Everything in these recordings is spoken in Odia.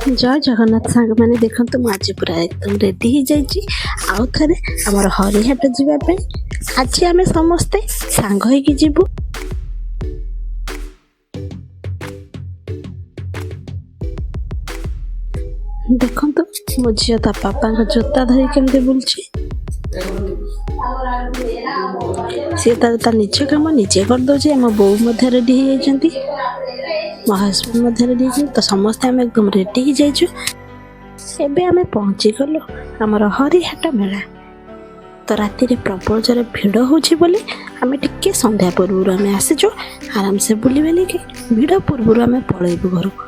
ଜୟ ଜଗନ୍ନାଥ ସାଙ୍ଗମାନେ, ଦେଖନ୍ତୁ ମୁଁ ଆଜି ପୁରା ଏକଦମ ରେଡ଼ି ହେଇଯାଇଛି ଆଉ ଥରେ ଆମର ହରିହାଟ ଯିବା ପାଇଁ। ଆଜି ଆମେ ସମସ୍ତେ ସାଙ୍ଗ ହେଇକି ଯିବୁ। ଦେଖନ୍ତୁ ମୋ ଝିଅ ତା ବାପାଙ୍କ ଜୋତା ଧରି କେମିତି ବୁଲୁଛି। ସିଏ ତା ନିଜ କାମ ନିଜେ କରିଦେଉଛି। ଆମ ବୋଉ ମଧ୍ୟ ରେଡ଼ି ହେଇଯାଇଛନ୍ତି, ମୋ ହଜବେଣ୍ଡ ମଧ୍ୟ ରେଡ଼ି ହେଇଛନ୍ତି। ତ ସମସ୍ତେ ଆମେ ଏକଦମ ରେଡ଼ି ହେଇଯାଇଛୁ। ଏବେ ଆମେ ପହଞ୍ଚିଗଲୁ ଆମର ହରିହାଟ ମେଳା। ତ ରାତିରେ ପ୍ରବଳ ଜୋରେ ଭିଡ଼ ହେଉଛି ବୋଲି ଆମେ ଟିକେ ସନ୍ଧ୍ୟା ପୂର୍ବରୁ ଆମେ ଆସିଛୁ। ଆରାମସେ ବୁଲିବାଲିକି ଭିଡ଼ ପୂର୍ବରୁ ଆମେ ପଳେଇବୁ ଘରକୁ।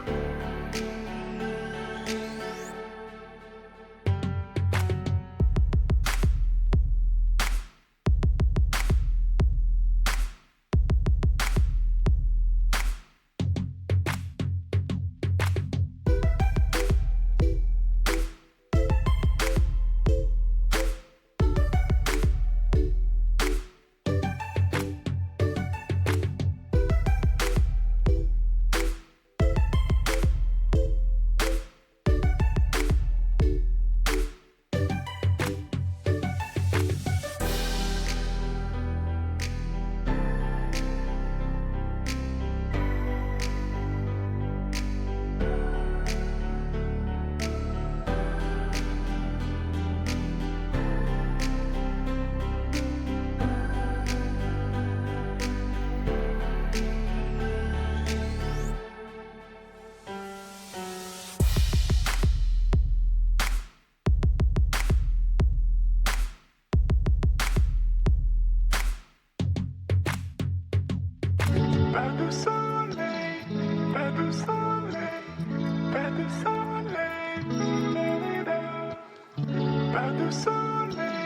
Pas de soleil,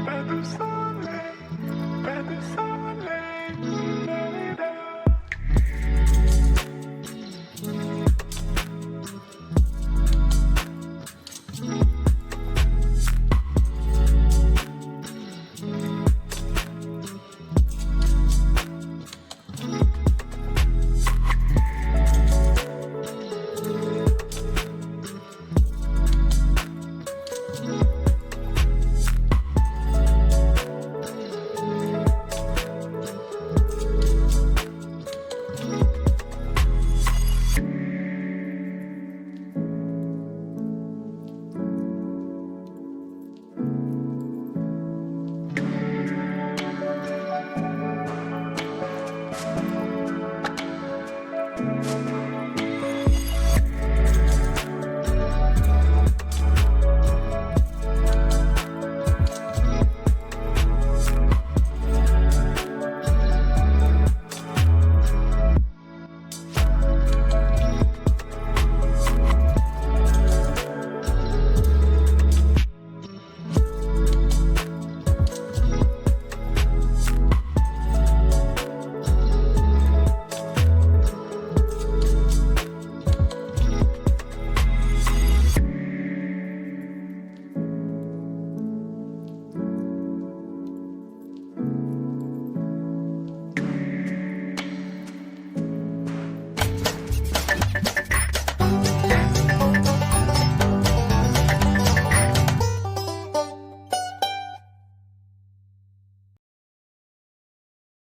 pas de soleil.